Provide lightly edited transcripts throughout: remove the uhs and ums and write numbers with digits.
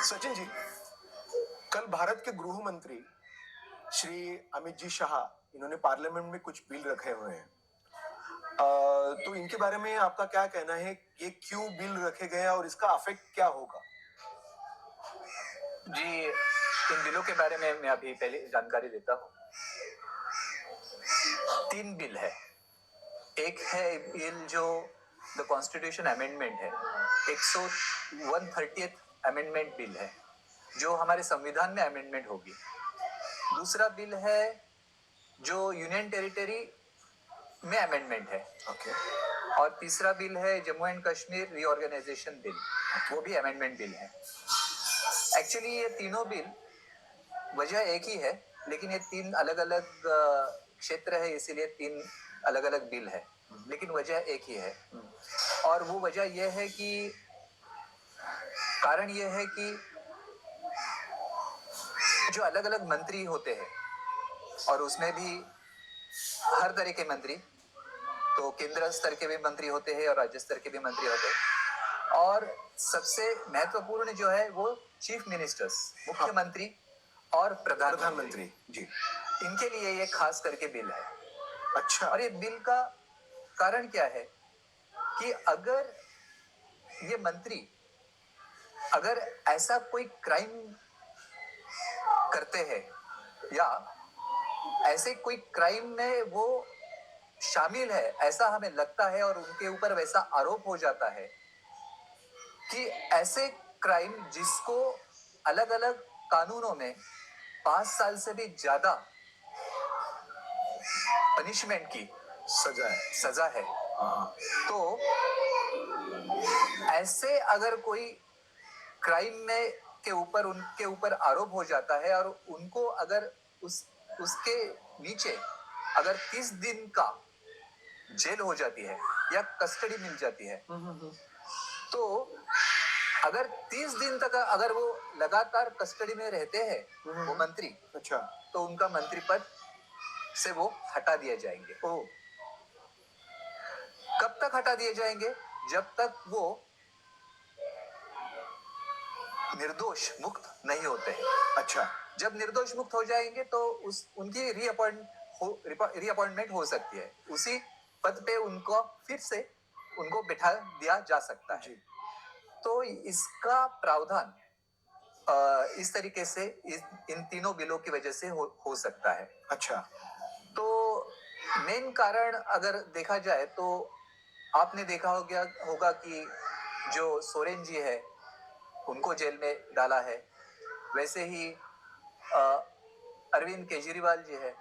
सचिन जी, कल भारत के गृह मंत्री श्री अमित जी शाह इन्होंने पार्लियामेंट में कुछ बिल रखे हुए हैं। तो इनके बारे में आपका क्या कहना है? ये क्यों बिल रखे गए और इसका इफेक्ट क्या होगा? जी, इन बिलों के बारे में मैं अभी पहले जानकारी देता हूँ। 3 बिल है। एक है बिल जो द कॉन्स्टिट्यूशन अमेंडमेंट है, 130th अमेंडमेंट बिल है, जो हमारे संविधान में अमेंडमेंट होगी। दूसरा बिल है जो यूनियन टेरिटरी में अमेंडमेंट है। ओके। और तीसरा बिल है Jammu and Kashmir reorganisation bill, वो भी अमेंडमेंट बिल है। एक्चुअली ये तीनों बिल वजह एक ही है, लेकिन ये 3 अलग अलग क्षेत्र है, इसीलिए 3 अलग अलग बिल है, लेकिन वजह एक ही है। और वो वजह यह है कि कारण यह है कि जो अलग अलग मंत्री होते हैं, और उसमें भी हर तरह के मंत्री, तो केंद्र स्तर के भी मंत्री होते हैं और राज्य स्तर के भी मंत्री होते हैं, और सबसे महत्वपूर्ण जो है वो चीफ मिनिस्टर्स, मुख्यमंत्री और प्रधानमंत्री जी, इनके लिए ये खास करके बिल है। अच्छा। और ये बिल का कारण क्या है कि अगर ये मंत्री अगर ऐसा कोई क्राइम करते हैं या ऐसे कोई क्राइम में वो शामिल है, ऐसा हमें लगता है और उनके ऊपर वैसा आरोप हो जाता है कि ऐसे क्राइम जिसको अलग अलग कानूनों में 5 साल से भी ज्यादा पनिशमेंट की सजा है। तो ऐसे अगर कोई क्राइम में के ऊपर उनके ऊपर आरोप हो जाता है और उनको अगर उसके नीचे अगर 30 दिन का जेल हो जाती है या कस्टडी मिल जाती है, तो अगर 30 दिन तक अगर वो लगातार कस्टडी में रहते हैं वो मंत्री, अच्छा, तो उनका मंत्री पद से वो हटा दिए जाएंगे। कब तक हटा दिए जाएंगे? जब तक वो निर्दोष मुक्त नहीं होते हैं। अच्छा। जब निर्दोष मुक्त हो जाएंगे तो उनकी रीअपॉइंटमेंट हो सकती है, उसी पद पे उनको फिर से उनको बिठा दिया जा सकता है। तो इसका प्रावधान इस तरीके से इन तीनों बिलों की वजह से हो सकता है। अच्छा। तो मेन कारण अगर देखा जाए तो आपने देखा होगा कि जो सोरेन जी है उनको जेल में डाला है, वैसे ही अरविंद केजरीवाल जी है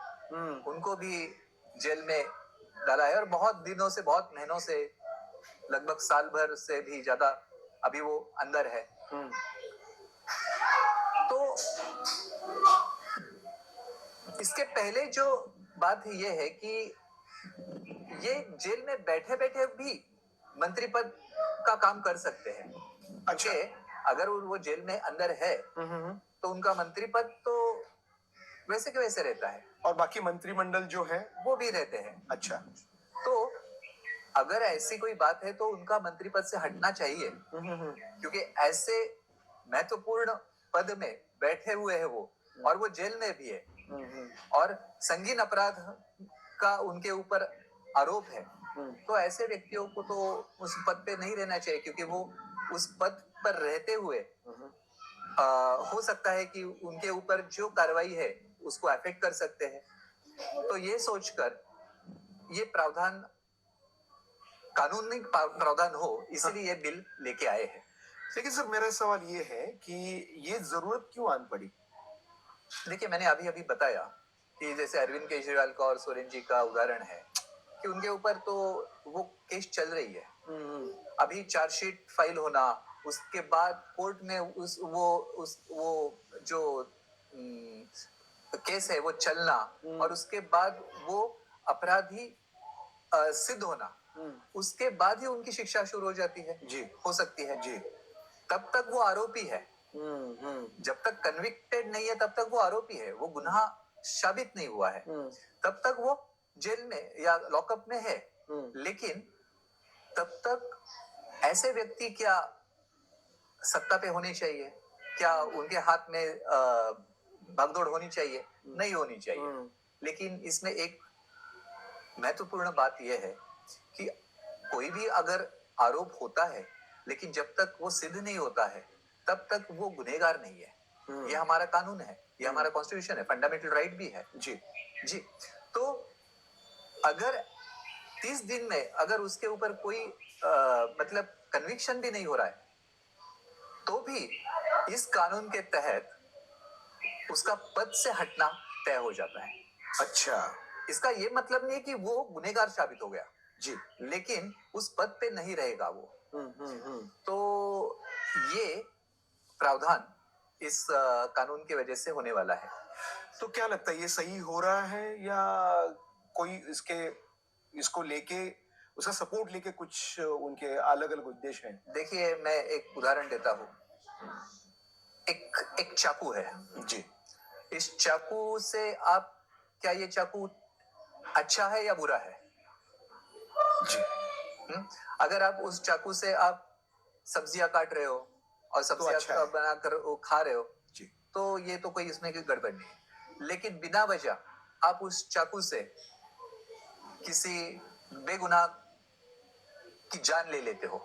उनको भी जेल में डाला है, और बहुत दिनों से, बहुत महीनों से, लगभग साल भर से भी ज्यादा अभी वो अंदर है। तो इसके पहले जो बात ये है कि ये जेल में बैठे बैठे भी मंत्री पद का काम कर सकते हैं। अच्छा। अगर वो जेल में अंदर है तो उनका मंत्री पद तो वैसे के वैसे रहता है, और बाकी मंत्रिमंडल जो है वो भी रहते हैं। अच्छा। तो अगर ऐसी कोई बात है तो उनका मंत्री पद से हटना चाहिए, क्योंकि ऐसे महत्वपूर्ण पद में बैठे हुए हैं वो, और वो जेल में भी है, और संगीन अपराध का उनके ऊपर आरोप है। तो ऐसे व्यक्तियों को तो उस पद पे नहीं रहना चाहिए, क्योंकि वो उस पद पर रहते हुए हो सकता है कि उनके ऊपर जो कार्रवाई है उसको अफेक्ट कर सकते हैं। तो ये सोचकर ये प्रावधान कानूनी प्रावधान हो, इसलिए ये बिल लेके आए हैं। लेकिन सर, मेरा सवाल ये है कि ये जरूरत क्यों आन पड़ी? देखिए, मैंने अभी अभी बताया कि जैसे अरविंद केजरीवाल का और सोरेन जी का उदाहरण है कि उनके ऊपर तो वो केस चल रही है। अभी चार्जशीट फाइल होना, उसके बाद कोर्ट में वो जो केस है वो चलना, और उसके बाद वो अपराधी सिद्ध होना, उसके बाद ही उनकी शिक्षा शुरू हो जाती है जी, हो सकती है जी। तब तक वो आरोपी है। जब तक कन्विक्टेड नहीं है तब तक वो आरोपी है, वो गुनाह साबित नहीं हुआ है, तब तक वो जेल में या लॉकअप में है। लेकिन तब तक ऐसे व्यक्ति क्या सत्ता पे होने चाहिए? क्या उनके हाथ में भागदौड़ होनी चाहिए? नहीं होनी चाहिए। लेकिन इसमें एक महत्वपूर्ण बात यह है कि कोई भी अगर आरोप होता है, लेकिन जब तक वो सिद्ध नहीं होता है, तब तक वो गुनहगार नहीं है। ये हमारा कानून है, ये हमारा कॉन्स्टिट्यूशन है, फंडामेंटल राइट भी है। जी जी। तो अगर 30 दिन में अगर उसके ऊपर कोई मतलब कन्विक्शन भी नहीं हो रहा है, तो भी इस कानून के तहत उसका पद से हटना तय हो जाता है। अच्छा इसका ये मतलब नहीं कि वो गुनहगार साबित हो गया जी लेकिन उस पद पे नहीं रहेगा वो। तो ये प्रावधान इस कानून की वजह से होने वाला है। तो क्या लगता है ये सही हो रहा है या कोई इसको लेके उसका सपोर्ट लेके कुछ उनके अलग अलग उद्देश्य हैं? देखिए, मैं एक उदाहरण देता हूँ। एक चाकू है। जी इस चाकू से आप, क्या ये चाकू अच्छा है या बुरा है? जी अगर आप उस चाकू से आप सब्जियां काट रहे हो और सब्जियां अच्छा है। बनाकर वो खा रहे हो, जी तो ये तो कोई इसमें कोई गड़बड़ नहीं है। लेकिन बिना वजह आप उस चाकू से किसी बेगुनाह की जान ले लेते हो,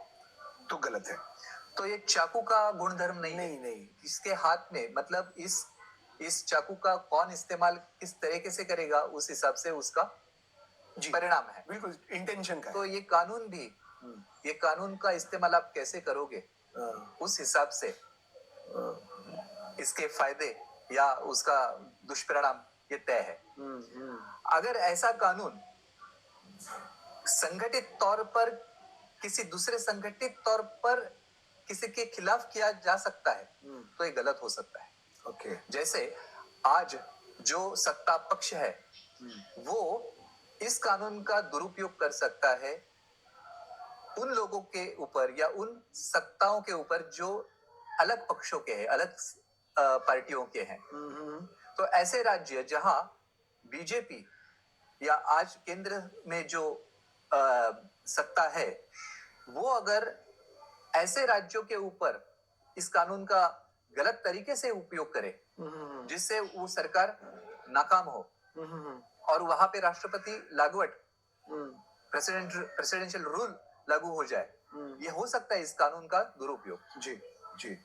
तो गलत है। तो ये चाकू का गुणधर्म नहीं है। नहीं इसके हाथ में, मतलब इस चाकू का कौन इस्तेमाल किस तरीके से करेगा, उस हिसाब से उसका जी परिणाम है। बिल्कुल इंटेंशन का तो है। ये कानून भी, ये कानून का इस्तेमाल आप कैसे करोगे, उस हिसाब से इसके फायदे या उसका दुष्परिणाम ये तय है। अगर ऐसा कानून संगठित तौर पर किसी दूसरे संगठित तौर पर किसी के खिलाफ किया जा सकता है, तो ये गलत हो सकता है। ओके जैसे आज जो सत्ता पक्ष है, वो इस कानून का दुरुपयोग कर सकता है उन लोगों के ऊपर या उन सत्ताओं के ऊपर जो अलग पक्षों के हैं, अलग पार्टियों के हैं। तो ऐसे राज्य जहां बीजेपी या आज केंद्र में जो सत्ता है, वो अगर ऐसे राज्यों के ऊपर इस कानून का गलत तरीके से उपयोग करे, जिससे वो सरकार नाकाम हो और वहां पे राष्ट्रपति लागूवट, प्रेसिडेंशियल रूल लागू हो जाए, ये हो सकता है इस कानून का दुरुपयोग। जी जी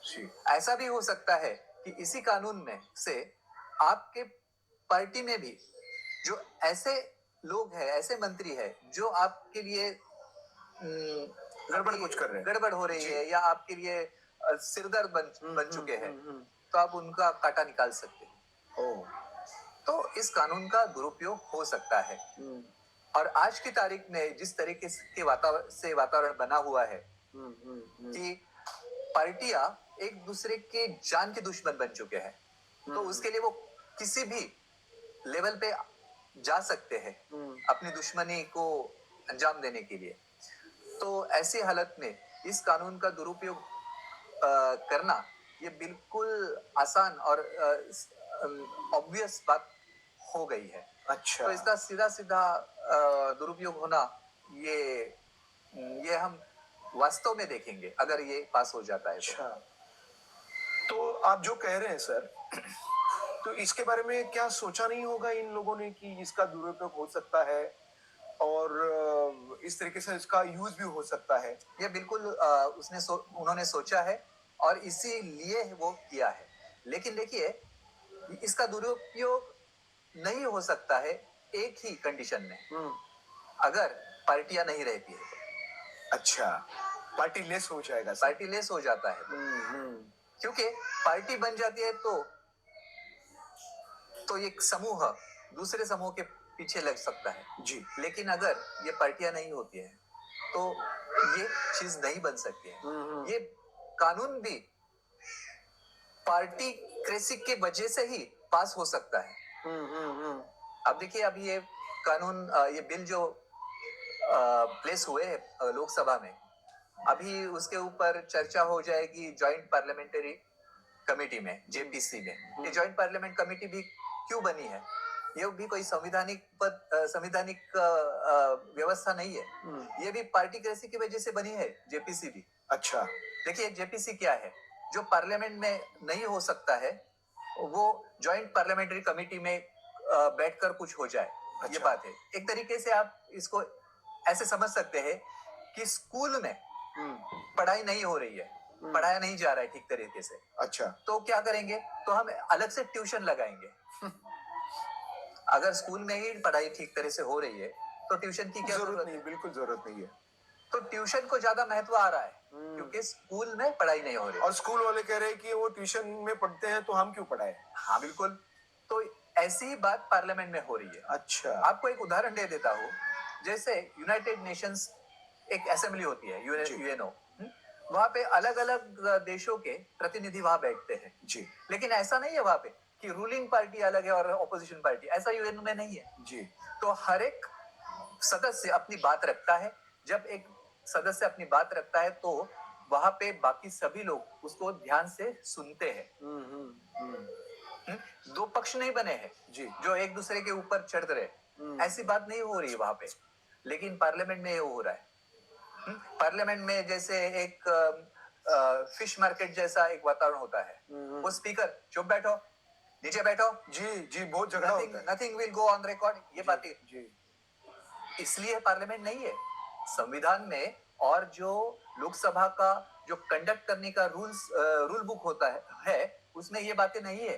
जी ऐसा भी हो सकता है कि इसी कानून में से आपके पार्टी में भी जो ऐसे लोग हैं, ऐसे मंत्री हैं जो आपके लिए गड़बड़ कुछ कर रहे हैं, गड़बड़ हो रही है या आपके लिए सिरदर्द बन चुके हैं, तो आप उनका कांटा निकाल सकते हैं। तो इस कानून का दुरुपयोग हो सकता है। और आज की तारीख में जिस तरीके के वातावरण बना हुआ है कि पार्टियां एक दूसरे के जान के दुश्मन बन चुके हैं, तो उसके लिए वो किसी भी लेवल पे जा सकते हैं अपनी दुश्मनी को अंजाम देने के लिए। तो ऐसी हालत में इस कानून का दुरुपयोग करना ये बिल्कुल आसान और ऑब्वियस बात हो गई है। अच्छा तो इसका सीधा सीधा दुरुपयोग होना, ये हम वास्तव में देखेंगे अगर ये पास हो जाता है। अच्छा तो आप जो कह रहे हैं सर, तो इसके बारे में क्या सोचा नहीं होगा इन लोगों ने कि इसका दुरुपयोग हो सकता है और इस तरीके से इसका यूज भी हो सकता है? ये बिल्कुल उन्होंने सोचा है और इसीलिए वो किया है। लेकिन देखिए, इसका दुरुपयोग नहीं हो सकता है एक ही कंडीशन में, अगर पार्टियां नहीं रहती है तो। अच्छा पार्टी लेस हो जाएगा सर। पार्टी लेस हो जाता है क्योंकि पार्टी बन जाती है तो एक समूह दूसरे समूह के पीछे लग सकता है जी लेकिन अगर ये पार्टियां नहीं होती है तो ये चीज नहीं बन सकती है। ये कानून भी पार्टी क्रेसी के वजह से ही पास हो सकता है। अब देखिए, अभी ये कानून, ये बिल जो प्लेस हुए हैं लोकसभा में, अभी उसके ऊपर चर्चा हो जाएगी जॉइंट पार्लियामेंट्री कमेटी में, जेपीसी में। ये जॉइंट पार्लियामेंट कमेटी भी क्यों बनी है? ये भी कोई संवैधानिक व्यवस्था नहीं है। ये भी पार्टी क्रेसी की वजह से बनी है, जेपीसी भी। अच्छा देखिए, जेपीसी क्या है? जो पार्लियामेंट में नहीं हो सकता है वो जॉइंट पार्लियामेंट्री कमेटी में बैठकर कुछ हो जाए। ये अच्छा। बात है। एक तरीके से आप इसको ऐसे समझ सकते हैं कि स्कूल में पढ़ाई नहीं हो रही है, पढ़ाया नहीं जा रहा है ठीक तरीके से, अच्छा। तो क्या करेंगे? तो हम अलग से ट्यूशन लगाएंगे। अगर स्कूल में ही पढ़ाई ठीक तरह से हो रही है तो ट्यूशन की क्या जरूरत जरूरत नहीं, है? बिल्कुल जरूरत नहीं है। तो ट्यूशन को ज्यादा महत्व आ रहा है क्योंकि स्कूल में पढ़ाई नहीं हो रही। और स्कूल वाले कह रहे हैं कि वो ट्यूशन में पढ़ते हैं तो हम क्यों पढ़ाए। हाँ बिल्कुल। तो ऐसी ही बात पार्लियामेंट में हो रही है। अच्छा। आपको एक उदाहरण दे देता हूँ। जैसे यूनाइटेड नेशंस एक असेंबली होती है, यूएनओ। वहां पे अलग अलग देशों के प्रतिनिधि वहां बैठते हैं जी लेकिन ऐसा नहीं है वहां पे कि रूलिंग पार्टी अलग है और ऑपोजिशन पार्टी, ऐसा यूएनओ में नहीं है। जी। तो हर एक सदस्य अपनी बात रखता है। जब एक सदस्य अपनी बात रखता है तो वहां पे बाकी सभी लोग उसको ध्यान से सुनते हैं। दो पक्ष नहीं बने हैं जी। जो एक दूसरे के ऊपर चढ़ रहे, ऐसी बात नहीं हो रही है वहां पे। लेकिन पार्लियामेंट में ये हो रहा है। पार्लियामेंट में जैसे एक फिश मार्केट जैसा एक वातावरण होता है। वो स्पीकर चुप बैठो, नीचे बैठो, जी जी, बहुत झगड़ा होता है। Nothing will go on record, ये बातें। जी इसलिए पार्लियामेंट नहीं है। संविधान में और जो लोकसभा का जो कंडक्ट करने का रूल बुक होता है उसमें ये बातें नहीं है।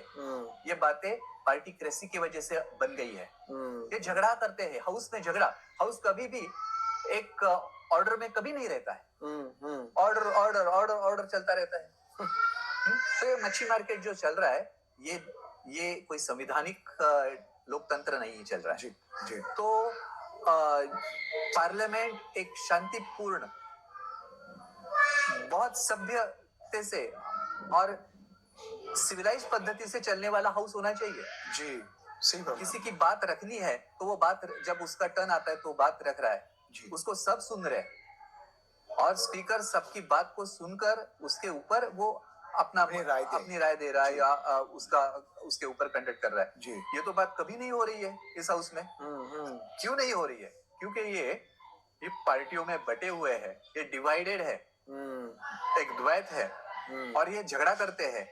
ये बातें पार्टीक्रेसी की वजह से बन गई है। ये झगड़ा करते हैं हाउस में। झगड़ा हाउस कभी भी एक ऑर्डर में कभी नहीं रहता है। ऑर्डर ऑर्डर ऑर्डर ऑर्डर चलता रहता है। तो ये मच्छी मार्केट जो चल रहा है ये कोई संविधानिक लोकतंत्र नहीं चल रहा है। जी जी। तो पार्लियामेंट एक शांतिपूर्ण, बहुत सभ्यते से और सिविलाइज पद्धति से चलने वाला हाउस होना चाहिए। जी सही बात। किसी की बात रखनी है तो वो बात, जब उसका टर्न आता है तो बात रख रहा है जी। उसको सब सुन रहे हैं और स्पीकर सबकी बात को सुनकर उसके ऊपर वो अपनी राय दे रहा है या उसके ऊपर कंडक्ट कर रहा है। जी। ये तो बात कभी नहीं हो रही है इस हाउस में। क्यों नहीं हो रही है? क्योंकि ये पार्टियों में बटे हुए हैं, ये डिवाइडेड है, एक द्वैत है और ये झगड़ा करते हैं,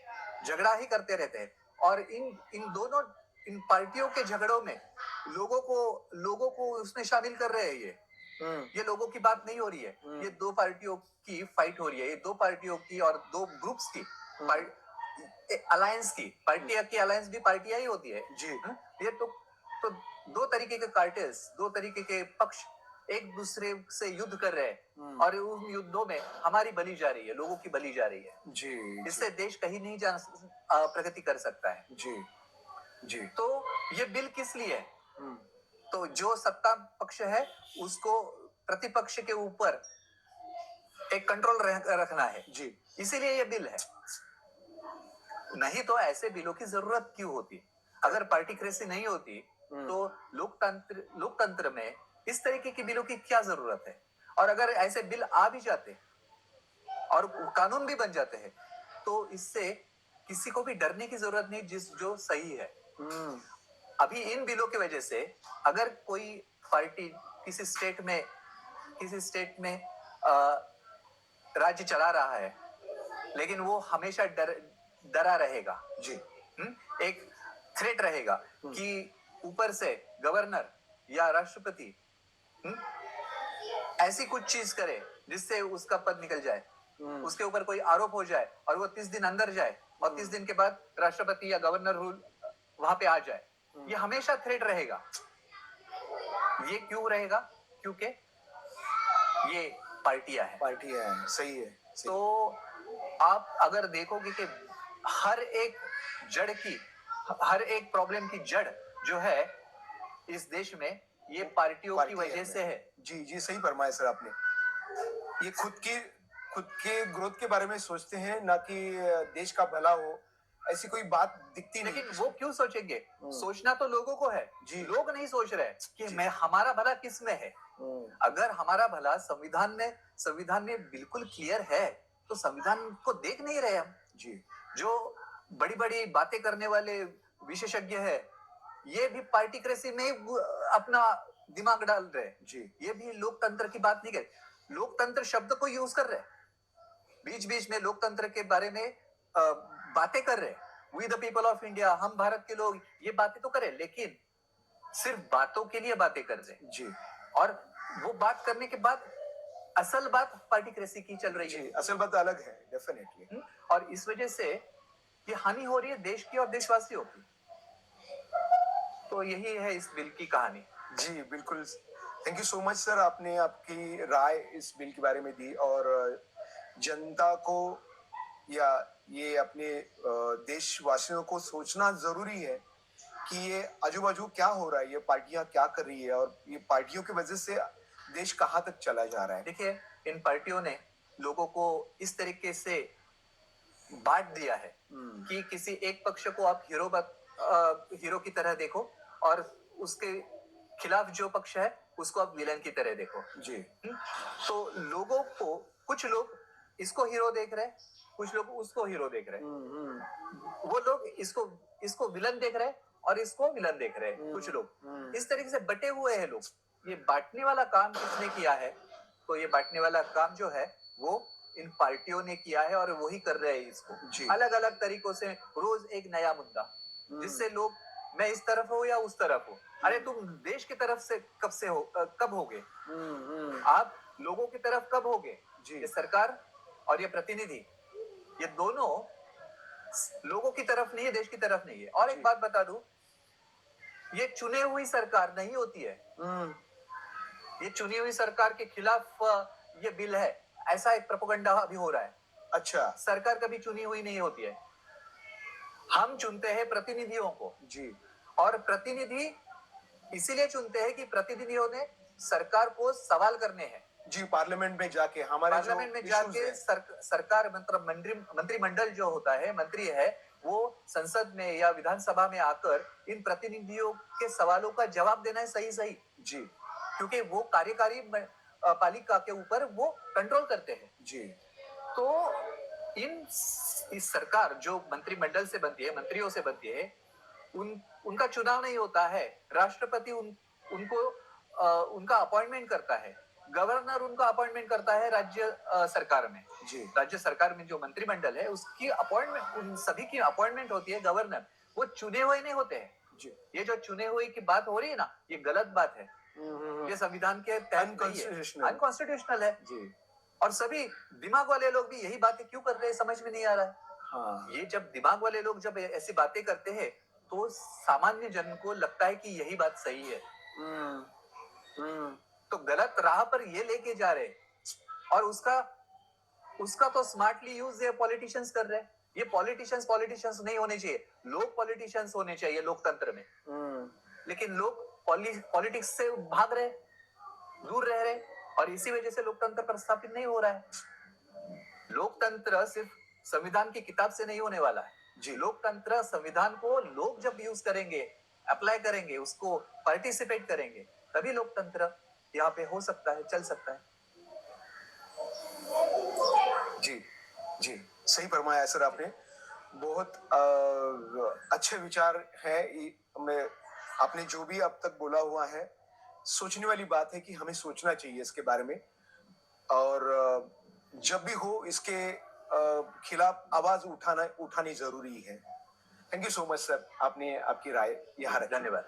झगड़ा ही करते रहते हैं। और इन पार्टियों के झगड़ों में लोगों को उसमें शामिल कर रहे हैं। ये लोगों की बात नहीं हो रही है, ये दो पार्टियों की फाइट हो रही है। ये दो पार्टियों की और दो ग्रुप्स की अलायंस की। पार्टियां की अलायंस भी पार्टियां ही होती है जी। ये तो दो तरीके के कार्टेल्स, दो तरीके के पक्ष एक दूसरे से युद्ध कर रहे हैं और उन युद्धों में हमारी बलि जा रही है, लोगों की बलि जा रही है। जी। इससे देश कहीं नहीं प्रगति कर सकता है। जी जी। तो ये बिल किस लिए है? तो जो सत्ता पक्ष है उसको प्रतिपक्ष के ऊपर एक कंट्रोल रखना है जी, इसीलिए ये बिल है। नहीं तो ऐसे बिलों की जरूरत क्यों होती? अगर पार्टीक्रेसी नहीं होती तो लोकतंत्र में इस तरीके की बिलों की क्या जरूरत है? और अगर ऐसे बिल आ भी जाते और कानून भी बन जाते हैं तो इससे किसी को भी डरने की जरूरत नहीं, जो सही है। अभी इन बिलों की वजह से अगर कोई पार्टी किसी स्टेट में राज्य चला रहा है लेकिन वो हमेशा डरा रहेगा जी। एक थ्रेट रहेगा कि ऊपर से गवर्नर या राष्ट्रपति ऐसी कुछ चीज करे जिससे उसका पद निकल जाए, उसके ऊपर कोई आरोप हो जाए और वो 30 दिन अंदर जाए और 30 दिन के बाद राष्ट्रपति या गवर्नर रूल वहां पे आ जाए। ये हमेशा थ्रेट रहेगा। ये क्यों रहेगा? क्योंकि ये पार्टियां हैं। सही है। तो आप अगर देखोगे कि हर एक प्रॉब्लम की जड़ जो है इस देश में ये पार्टियों की वजह से है। जी जी सही फरमाया सर आपने। ये खुद के ग्रोथ के बारे में सोचते हैं, ना कि देश का भला हो, ऐसी कोई बात दिखती नहीं। लेकिन वो क्यों सोचेंगे? सोचना तो लोगों को है जी। लोग नहीं सोच रहे कि हमारा भला किस में है। अगर हमारा भला संविधान में बिल्कुल क्लियर है तो संविधान को देख नहीं रहे हम जी। जो बड़ी बड़ी बातें करने वाले विशेषज्ञ है ये भी पार्टीक्रेसी में अपना दिमाग डाल रहे जी। ये भी लोकतंत्र की बात नहीं कर, लोकतंत्र शब्द को यूज कर रहे। बीच बीच में लोकतंत्र के बारे में बातें कर रहे हैं, we the people of India, हम भारत के लोग, ये बातें तो करें, लेकिन सिर्फ बातों के लिए बातें कर रहे हैं। जी और वो बात करने के बाद असल बात पार्टिक्रेसी की चल रही है। जी, असल बात अलग है डेफिनेटली। और इस वजह से ये हानि हो रही है देश की और देशवासियों की। तो यही है इस बिल की कहानी। जी बिल्कुल, thank you so much sir, आपने आपकी राय इस बिल के बारे में दी और जनता को या ये अपने देशवासियों को सोचना जरूरी है कि ये आजू बाजू क्या हो रहा है, ये पार्टियां क्या कर रही है और ये पार्टियों की वजह से देश कहाँ तक चला जा रहा है। देखिए, इन पार्टियों ने लोगों को इस तरीके से बांट दिया है कि किसी एक पक्ष को आप हीरो की तरह देखो और उसके खिलाफ जो पक्ष है उसको आप विलन की तरह देखो। जी तो लोगों को, कुछ लोग इसको हीरो देख रहे हैं, कुछ लोग उसको हीरो देख रहे हैं, वो लोग इसको विलन देख रहे हैं और इसको विलन देख रहे हैं। कुछ लोग इस तरीके से बटे हुए हैं लोग। ये बांटने वाला काम किसने किया है? तो ये बांटने वाला काम जो है वो इन पार्टियों ने किया है और वही कर रहे हैं इसको अलग अलग तरीकों से, रोज एक नया मुद्दा, जिससे लोग मैं इस तरफ हूँ या उस तरफ हूँ। अरे तुम देश की तरफ से कब होगे? आप लोगों की तरफ कब होगे? ये सरकार और ये प्रतिनिधि, ये दोनों लोगों की तरफ नहीं है, देश की तरफ नहीं है। और एक बात बता दूं, ये चुने हुई सरकार नहीं होती है। ये चुनी हुई सरकार के खिलाफ ये बिल है, ऐसा एक प्रोपेगेंडा अभी हो रहा है। अच्छा, सरकार कभी चुनी हुई नहीं होती है, हम चुनते हैं प्रतिनिधियों को। जी और प्रतिनिधि इसीलिए चुनते हैं कि प्रतिनिधियों ने सरकार को सवाल करने हैं। जी, पार्लियामेंट में जाके हमारे पार्लियामेंट में जाके सरकार मतलब मंत्रिमंडल जो होता है, मंत्री है, वो संसद में या विधानसभा में आकर इन प्रतिनिधियों के सवालों का जवाब देना है सही जी, क्योंकि वो कार्यकारी पालिका के ऊपर वो कंट्रोल करते हैं। जी तो इस सरकार जो मंत्रिमंडल से बनती है, मंत्रियों से बनती है, उनका चुनाव नहीं होता है। राष्ट्रपति उनको उनका अपॉइंटमेंट करता है, गवर्नर उनका अपॉइंटमेंट करता है राज्य सरकार में। जी राज्य सरकार में जो मंत्रिमंडल है उसकी अपॉइंटमेंट, उन सभी की अपॉइंटमेंट होती है गवर्नर। वो चुने हुए नहीं होते हैं। जी, ये जो चुने हुए की बात हो रही है ना, ये गलत बात है। ये संविधान के तहत अनकॉन्स्टिट्यूशनल है। जी, और सभी दिमाग वाले लोग भी यही बातें क्यों कर रहे हैं समझ में नहीं आ रहा है। हाँ, ये जब दिमाग वाले लोग जब ऐसी बातें करते हैं तो सामान्य जन को लगता है कि यही बात सही है। तो गलत राह पर ये लेके जा रहे हैं और उसका तो स्मार्टली यूज ये पॉलिटिशियंस कर रहे हैं। ये पॉलिटिशियंस नहीं होने चाहिए, लोग पॉलिटिशियंस होने चाहिए लोकतंत्र में। लेकिन लोग पॉलिटिक्स से भाग रहे, दूर रह रहे, और इसी वजह से लोकतंत्र प्रस्थापित नहीं हो रहा है। लोकतंत्र सिर्फ संविधान की किताब से नहीं होने वाला है जी। लोकतंत्र संविधान को लोग जब यूज करेंगे, अप्लाई करेंगे, उसको पार्टिसिपेट करेंगे, तभी लोकतंत्र यहाँ पे हो सकता है, चल सकता है। जी जी, सही फरमाया सर आपने। बहुत अच्छे विचार है। आपने जो भी अब तक बोला हुआ है, सोचने वाली बात है कि हमें सोचना चाहिए इसके बारे में, और जब भी हो इसके खिलाफ आवाज उठानी जरूरी है। Thank you so much sir, आपने आपकी राय यहाँ रखी। धन्यवाद।